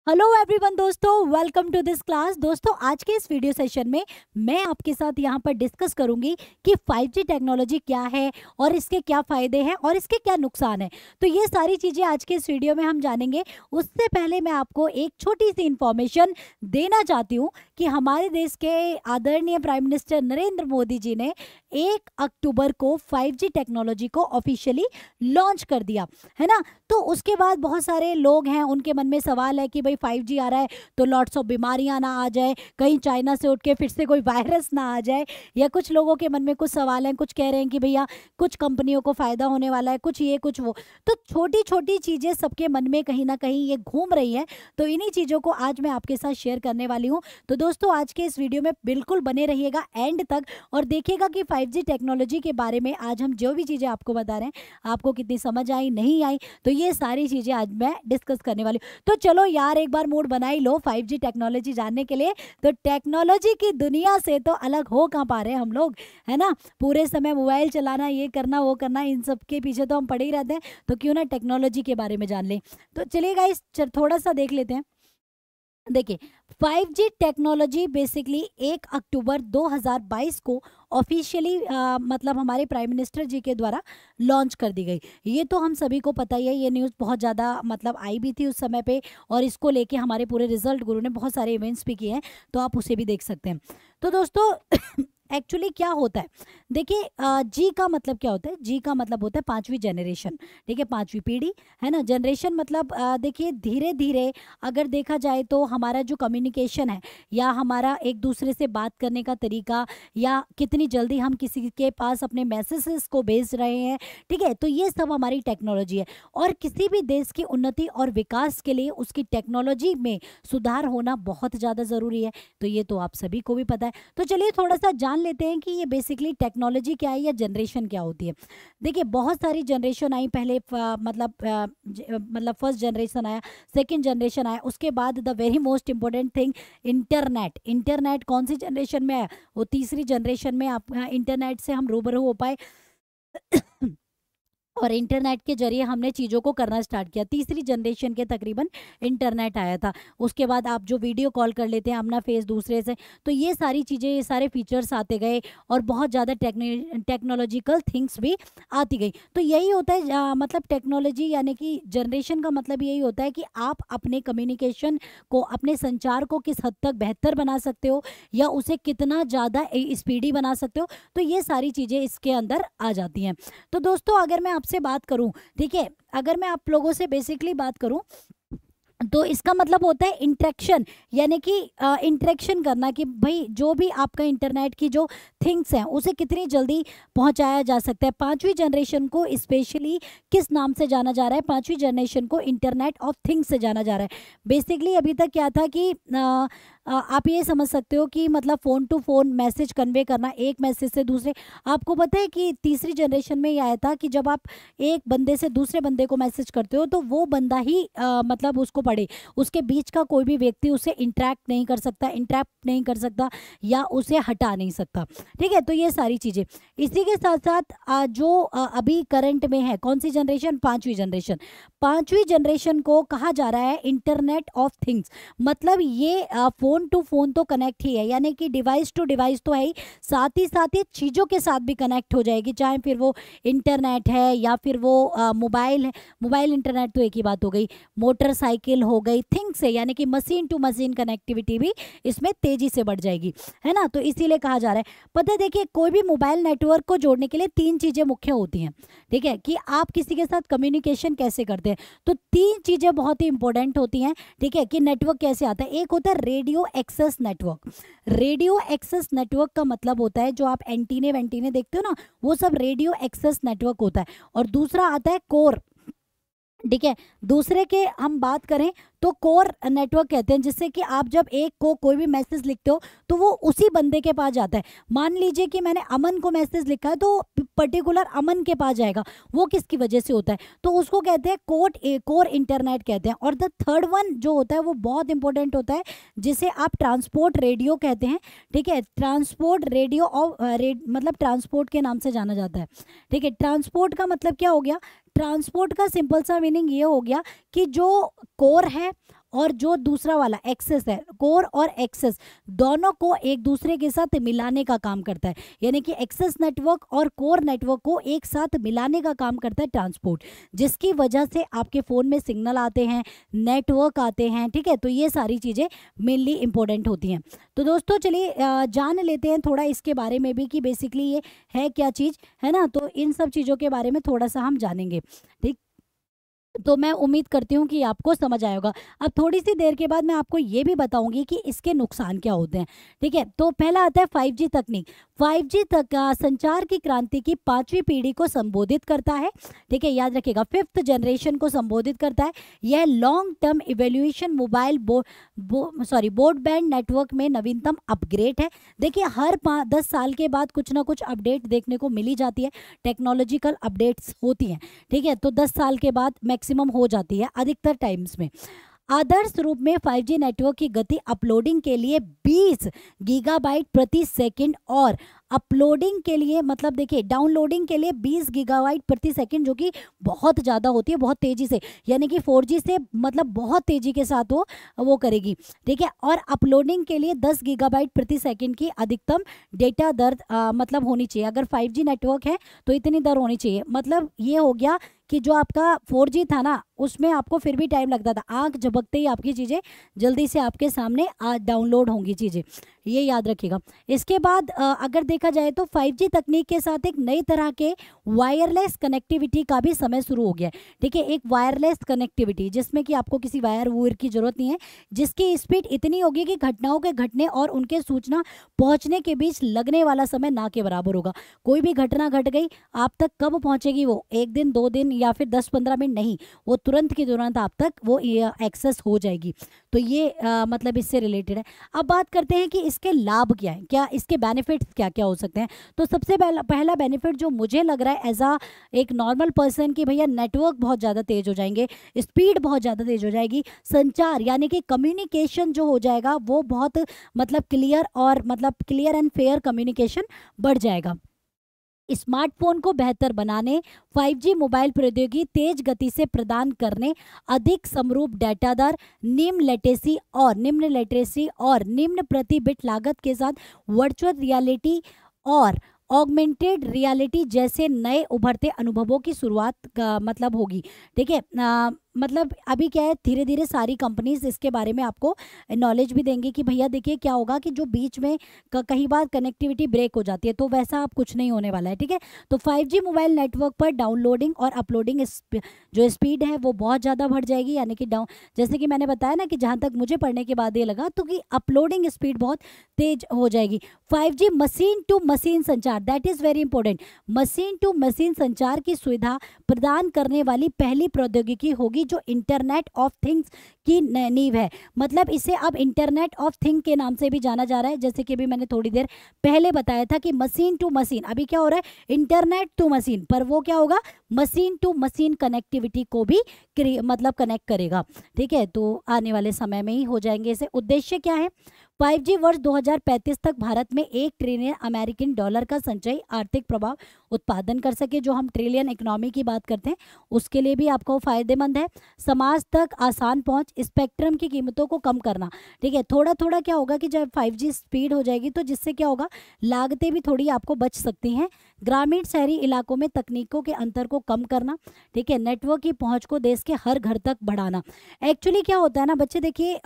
Hello everyone दोस्तों, welcome to this class. दोस्तों, आज के इस वीडियो सेशन में मैं आपके साथ यहाँ पर डिस्कस करूंगी कि 5G टेक्नोलॉजी क्या है और इसके क्या फ़ायदे हैं और इसके क्या नुकसान हैं। तो ये सारी चीज़ें आज के इस वीडियो में हम जानेंगे। उससे पहले मैं आपको एक छोटी सी इंफॉर्मेशन देना चाहती हूँ कि हमारे देश के आदरणीय प्राइम मिनिस्टर नरेंद्र मोदी जी ने 1 अक्टूबर को 5G टेक्नोलॉजी को ऑफिशियली लॉन्च कर दिया, है ना। तो उसके बाद बहुत सारे लोग हैं, उनके मन में सवाल है कि भाई 5G आ रहा है तो लॉट्स ऑफ बीमारियां ना आ जाए, कहीं चाइना से उठ के फिर से कोई वायरस ना आ जाए। या कुछ लोगों के मन में कुछ सवाल हैं, कुछ कह रहे हैं कि भैया कुछ कंपनियों को फ़ायदा होने वाला है, कुछ ये कुछ वो। तो छोटी छोटी चीज़ें सबके मन में कहीं ना कहीं ये घूम रही हैं। तो इन्हीं चीज़ों को आज मैं आपके साथ शेयर करने वाली हूँ। तो दोस्तों, आज के इस वीडियो में बिल्कुल बने रहिएगा एंड तक और देखिएगा कि 5G टेक्नोलॉजी के बारे में आज हम जो भी चीज़ें आपको बता रहे हैं आपको कितनी समझ आई नहीं आई। तो ये सारी चीज़ें आज मैं डिस्कस करने वाली हूँ। तो चलो यार, एक बार मूड बना ही लो 5G टेक्नोलॉजी जानने के लिए। तो टेक्नोलॉजी की दुनिया से तो अलग हो कहाँ पा रहे हैं हम लोग, है ना। पूरे समय मोबाइल चलाना, ये करना वो करना, इन सब के पीछे तो हम पड़े ही रहते हैं। तो क्यों ना टेक्नोलॉजी के बारे में जान लें। तो चलिए गाइस, थोड़ा सा देख लेते हैं। देखिए, 5G टेक्नोलॉजी बेसिकली 1 अक्टूबर 2022 को ऑफिशियली मतलब हमारे प्राइम मिनिस्टर जी के द्वारा लॉन्च कर दी गई। ये तो हम सभी को पता ही है, ये न्यूज़ बहुत ज़्यादा मतलब आई भी थी उस समय पे। और इसको लेके हमारे पूरे रिजल्ट गुरु ने बहुत सारे इवेंट्स भी किए हैं, तो आप उसे भी देख सकते हैं। तो दोस्तों एक्चुअली क्या होता है, देखिए, जी का मतलब क्या होता है। जी का मतलब होता है 5वीं जनरेशन, ठीक है, 5वीं पीढ़ी, है ना। जनरेशन मतलब देखिए, धीरे धीरे अगर देखा जाए तो हमारा जो कम्युनिकेशन है या हमारा एक दूसरे से बात करने का तरीका या कितनी जल्दी हम किसी के पास अपने मैसेजेस को भेज रहे हैं, ठीक है, तो ये सब हमारी टेक्नोलॉजी है। और किसी भी देश की उन्नति और विकास के लिए उसकी टेक्नोलॉजी में सुधार होना बहुत ज़्यादा ज़रूरी है। तो ये तो आप सभी को भी पता है। तो चलिए थोड़ा सा जान लेते हैं कि ये बेसिकली टेक्नोलॉजी क्या है या जनरेशन क्या होती है। देखिए, बहुत सारी जनरेशन आई पहले, मतलब फर्स्ट जनरेशन आया, सेकंड जनरेशन आया, उसके बाद the very most important thing internet. Internet कौन सी जनरेशन में आया? वो तीसरी जनरेशन में आप इंटरनेट से हम रूबरू हो पाए और इंटरनेट के जरिए हमने चीज़ों को करना स्टार्ट किया। तीसरी जनरेशन के तकरीबन इंटरनेट आया था। उसके बाद आप जो वीडियो कॉल कर लेते हैं अपना फेस दूसरे से, तो ये सारी चीज़ें, ये सारे फीचर्स आते गए और बहुत ज़्यादा टेक्नोलॉजिकल थिंग्स भी आती गई। तो यही होता है मतलब टेक्नोलॉजी यानी कि जनरेशन का मतलब यही होता है कि आप अपने कम्युनिकेशन को, अपने संचार को किस हद तक बेहतर बना सकते हो या उसे कितना ज़्यादा स्पीडी बना सकते हो। तो ये सारी चीज़ें इसके अंदर आ जाती हैं। तो दोस्तों, अगर मैं आपसे बात करूं, ठीक है, अगर मैं आप लोगों से बेसिकली बात करूं तो इसका मतलब होता है इंटरेक्शन, यानी कि इंटरेक्शन करना कि भाई जो भी आपका इंटरनेट की जो थिंग्स हैं उसे कितनी जल्दी पहुंचाया जा सकता है। 5वीं जनरेशन को स्पेशली किस नाम से जाना जा रहा है? 5वीं जनरेशन को इंटरनेट ऑफ थिंग्स से जाना जा रहा है। बेसिकली अभी तक क्या था कि आप ये समझ सकते हो कि मतलब phone to phone message convey करना, एक मैसेज से दूसरे। आपको पता है कि तीसरी जनरेशन में ये आया था कि जब आप एक बंदे से दूसरे बंदे को मैसेज करते हो तो वो बंदा ही मतलब उसको पढ़े, उसके बीच का कोई भी व्यक्ति उसे इंटरेक्ट नहीं कर सकता, इंटरप्ट नहीं कर सकता या उसे हटा नहीं सकता, ठीक है। तो ये सारी चीज़ें, इसी के साथ साथ जो अभी करंट में है कौन सी जनरेशन? 5वीं जनरेशन। 5वीं जनरेशन को कहा जा रहा है इंटरनेट ऑफ थिंग्स। मतलब ये फ़ोन टू फ़ोन तो कनेक्ट ही है, यानी कि डिवाइस टू डिवाइस तो है ही, साथ ही चीज़ों के साथ भी कनेक्ट हो जाएगी, चाहे फिर वो इंटरनेट है या फिर वो मोबाइल है। मोबाइल इंटरनेट तो एक ही बात हो गई, मोटरसाइकिल हो गई, थिंग्स है, यानी कि मशीन टू मशीन कनेक्टिविटी भी इसमें तेज़ी से बढ़ जाएगी, है ना। तो इसीलिए कहा जा रहा है, पता है, देखिए, कोई भी मोबाइल नेटवर्क को जोड़ने के लिए 3 चीज़ें मुख्य होती हैं, ठीक है, कि आप किसी के साथ कम्युनिकेशन कैसे करते हैं। तो 3 चीज़ें बहुत ही इंपॉर्टेंट होती हैं, ठीक है, कि नेटवर्क कैसे आता है। एक होता है radio access network. Radio access network का मतलब होता है जो आप एंटीने वेंटीने देखते हो ना, वो सब रेडियो एक्सेस नेटवर्क होता है। और दूसरा आता है कोर, ठीक है। दूसरे के हम बात करें तो कोर नेटवर्क कहते हैं, जिससे कि आप जब एक को कोई भी मैसेज लिखते हो तो वो उसी बंदे के पास जाता है। मान लीजिए कि मैंने अमन को मैसेज लिखा है तो पर्टिकुलर अमन के पास जाएगा। वो किसकी वजह से होता है? तो उसको कहते हैं कोर इंटरनेट कहते हैं। और द थर्ड वन जो होता है वो बहुत इंपॉर्टेंट होता है, जिसे आप ट्रांसपोर्ट रेडियो कहते हैं, ठीक है। ट्रांसपोर्ट रेडियो और मतलब ट्रांसपोर्ट के नाम से जाना जाता है, ठीक है। ट्रांसपोर्ट का मतलब क्या हो गया? ट्रांसपोर्ट का सिंपल सा मीनिंग ये हो गया कि जो कोर है और जो दूसरा वाला एक्सेस है, कोर और एक्सेस, दोनों को एक दूसरे के साथ मिलाने का काम करता है। यानी कि एक्सेस नेटवर्क और कोर नेटवर्क को एक साथ मिलाने का काम करता है ट्रांसपोर्ट, जिसकी वजह से आपके फ़ोन में सिग्नल आते हैं, नेटवर्क आते हैं, ठीक है। तो ये सारी चीज़ें मेनली इंपॉर्टेंट होती हैं। तो दोस्तों चलिए जान लेते हैं थोड़ा इसके बारे में भी कि बेसिकली ये है क्या चीज़, है ना। तो इन सब चीज़ों के बारे में थोड़ा सा हम जानेंगे, ठीक। तो मैं उम्मीद करती हूँ कि आपको समझ आया होगा। अब थोड़ी सी देर के बाद मैं आपको ये भी बताऊंगी कि इसके नुकसान क्या होते हैं, ठीक है। तो पहला आता है 5G तकनीक। 5G तक संचार की क्रांति की 5वीं पीढ़ी को संबोधित करता है, ठीक है, याद रखिएगा, 5th जनरेशन को संबोधित करता है। यह long term evolution mobile broadband network में नवीनतम अपग्रेड है। देखिए हर 10 साल के बाद कुछ ना कुछ अपडेट देखने को मिली जाती है, टेक्नोलॉजिकल अपडेट्स होती हैं, ठीक है। तो 10 साल के बाद मैक्सिमम हो जाती है अधिकतर टाइम्स में। आदर्श रूप में 5G नेटवर्क की गति अपलोडिंग के लिए 20 गीगाबाइट प्रति सेकंड और अपलोडिंग के लिए मतलब देखिए डाउनलोडिंग के लिए 20 गीगाबाइट प्रति सेकंड, जो कि बहुत ज़्यादा होती है, बहुत तेज़ी से, यानी कि 4G से मतलब बहुत तेज़ी के साथ वो करेगी, ठीक है। और अपलोडिंग के लिए 10 गीगाबाइट प्रति सेकंड की अधिकतम डेटा दर मतलब होनी चाहिए। अगर 5G नेटवर्क है तो इतनी दर होनी चाहिए। मतलब ये हो गया कि जो आपका 4G था ना, उसमें आपको फिर भी टाइम लगता था, आंख झपकते ही आपकी चीज़ें जल्दी से आपके सामने डाउनलोड होंगी चीज़ें, ये याद रखिएगा। इसके बाद अगर देखा जाए तो 5G तकनीक के साथ एक नई तरह के वायरलेस कनेक्टिविटी का भी समय शुरू हो गया है, ठीक है। एक वायरलेस कनेक्टिविटी जिसमें कि आपको किसी वायर वूयर की जरूरत नहीं है, जिसकी स्पीड इतनी होगी कि घटनाओं के घटने और उनके सूचना पहुंचने के बीच लगने वाला समय ना के बराबर होगा। कोई भी घटना घट गई, आप तक कब पहुंचेगी वो, 1 दिन 2 दिन या फिर 10-15 मिनट नहीं, वो तुरंत की तुरंत आप तक वो एक्सेस हो जाएगी। तो ये मतलब इससे रिलेटेड है। अब बात करते हैं कि इसके लाभ क्या है, क्या इसके बेनिफिट्स क्या क्या हो सकते हैं। तो सबसे पहला बेनिफिट जो मुझे लग रहा है एज आ एक नॉर्मल पर्सन कि भैया नेटवर्क बहुत ज़्यादा तेज हो जाएंगे, स्पीड बहुत ज़्यादा तेज हो जाएगी, संचार यानी कि कम्युनिकेशन जो हो जाएगा वो बहुत मतलब क्लियर एंड फेयर कम्युनिकेशन बढ़ जाएगा। स्मार्टफोन को बेहतर बनाने, 5G मोबाइल प्रौद्योगिकी तेज गति से प्रदान करने, अधिक समरूप डाटा दर, निम्न लेटेंसी और निम्न प्रति बिट लागत के साथ वर्चुअल रियलिटी और ऑगमेंटेड रियलिटी जैसे नए उभरते अनुभवों की शुरुआत का मतलब होगी, ठीक है। मतलब अभी क्या है, धीरे धीरे सारी कंपनीज इसके बारे में आपको नॉलेज भी देंगी कि भैया देखिए क्या होगा कि जो बीच में कई बार कनेक्टिविटी ब्रेक हो जाती है, तो वैसा अब कुछ नहीं होने वाला है, ठीक है। तो 5G मोबाइल नेटवर्क पर डाउनलोडिंग और अपलोडिंग जो स्पीड है वो बहुत ज़्यादा बढ़ जाएगी, यानी कि जैसे कि मैंने बताया ना कि जहाँ तक मुझे पढ़ने के बाद ये लगा तो कि अपलोडिंग स्पीड बहुत तेज हो जाएगी। 5G मशीन टू मशीन संचार, that is very important, machine to machine संचार की सुविधा प्रदान करने वाली पहली प्रौद्योगिकी होगी जो इंटरनेट ऑफ थिंग्स की नींव है। मतलब इसे अब इंटरनेट ऑफ थिंग के नाम से भी जाना जा रहा है, जैसे कि अभी मैंने थोड़ी देर पहले बताया था कि मशीन टू मशीन, अभी क्या हो रहा है इंटरनेट टू मशीन, पर वो क्या होगा मशीन टू मशीन कनेक्टिविटी को भी मतलब कनेक्ट करेगा, ठीक है। तो आने वाले समय में ही हो जाएंगे। इसे उद्देश्य क्या है, 5G वर्ष 2035 तक भारत में $1 ट्रिलियन अमेरिकन डॉलर का संचयी आर्थिक प्रभाव उत्पादन कर सके। जो हम ट्रिलियन इकोनॉमी की बात करते हैं उसके लिए भी आपको फायदेमंद है। समाज तक आसान पहुंच, स्पेक्ट्रम की कीमतों को कम करना, ठीक है। थोड़ा थोड़ा क्या होगा कि जब 5G स्पीड हो जाएगी तो जिससे क्या होगा लागतें भी थोड़ी आपको बच सकती हैं। ग्रामीण शहरी इलाकों में तकनीकों के अंतर को कम करना, ठीक है। नेटवर्क की पहुंच को देश के हर घर तक बढ़ाना। एक्चुअली क्या होता है ना बच्चे, देखिए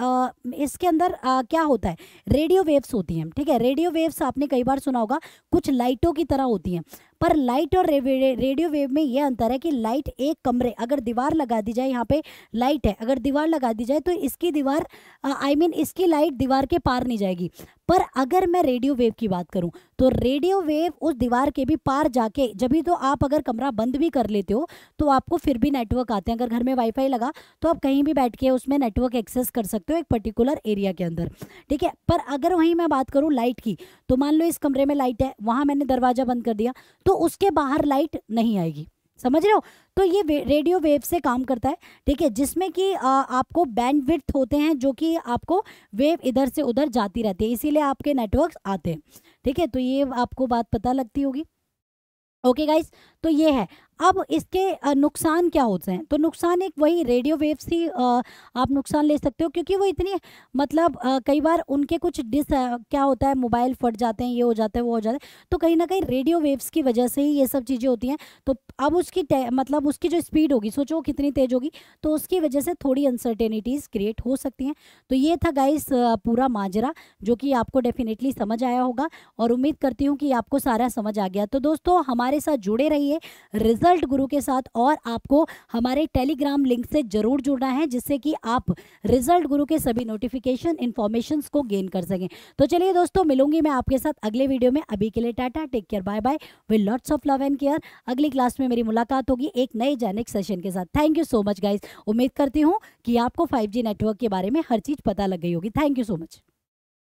इसके अंदर क्या होता है, रेडियो वेव्स होती हैं, ठीक है। रेडियो वेव्स आपने कई बार सुना होगा, कुछ लाइटों की तरह होती हैं, पर लाइट और रेडियो वेव में ये अंतर है कि लाइट एक कमरे, अगर दीवार लगा दी जाए, यहाँ पे लाइट है, अगर दीवार लगा दी जाए तो इसकी दीवार इसकी लाइट दीवार के पार नहीं जाएगी। पर अगर मैं रेडियो वेव की बात करूं तो रेडियो वेव उस दीवार के भी पार जाके, जब भी तो आप अगर कमरा बंद भी कर लेते हो तो आपको फिर भी नेटवर्क आते हैं। अगर घर में वाईफाई लगा तो आप कहीं भी बैठ के उसमें नेटवर्क एक्सेस कर सकते हो एक पर्टिकुलर एरिया के अंदर, ठीक है। पर अगर वहीं मैं बात करूं लाइट की, तो मान लो इस कमरे में लाइट है, वहां मैंने दरवाजा बंद कर दिया तो उसके बाहर लाइट नहीं आएगी, समझ रहे हो। तो ये रेडियो वेव से काम करता है, ठीक है, जिसमें कि आपको बैंडविड्थ होते हैं जो कि आपको वेव इधर से उधर जाती रहती है, इसीलिए आपके नेटवर्क्स आते हैं, ठीक है। तो ये आपको बात पता लगती होगी। ओके गाइस, तो ये है। अब इसके नुकसान क्या होते हैं? तो नुकसान एक वही रेडियो वेव्स ही आप नुकसान ले सकते हो, क्योंकि वो इतनी मतलब कई बार उनके कुछ क्या होता है, मोबाइल फट जाते हैं, ये हो जाता है, वो हो जाता है, तो कहीं ना कहीं रेडियो वेव्स की वजह से ही ये सब चीज़ें होती हैं। तो अब उसकी मतलब उसकी जो स्पीड होगी, सोचो वो कितनी तेज होगी, तो उसकी वजह से थोड़ी अनसर्टेनिटीज़ क्रिएट हो सकती हैं। तो ये था गाइस पूरा माजरा, जो कि आपको डेफिनेटली समझ आया होगा, और उम्मीद करती हूँ कि आपको सारा समझ आ गया। तो दोस्तों हमारे साथ जुड़े रहिए रिजल्ट गुरु के साथ, और आपको हमारे टेलीग्राम लिंक से जरूर जुड़ना है, जिससे कि आप रिजल्ट गुरु के सभी नोटिफिकेशन इन्फॉर्मेशंस को गेन कर सकें। तो चलिए दोस्तों, मिलूंगी मैं आपके साथ अगले वीडियो में। अभी के लिए tata, take care, bye bye, with lots of love and care. अगली क्लास में मेरी मुलाकात होगी एक नए जेनिक सेशन के साथ। Thank you so much guys. उम्मीद करती हूँ कि आपको 5G नेटवर्क के बारे में हर चीज़ पता लग गई होगी। Thank you so much.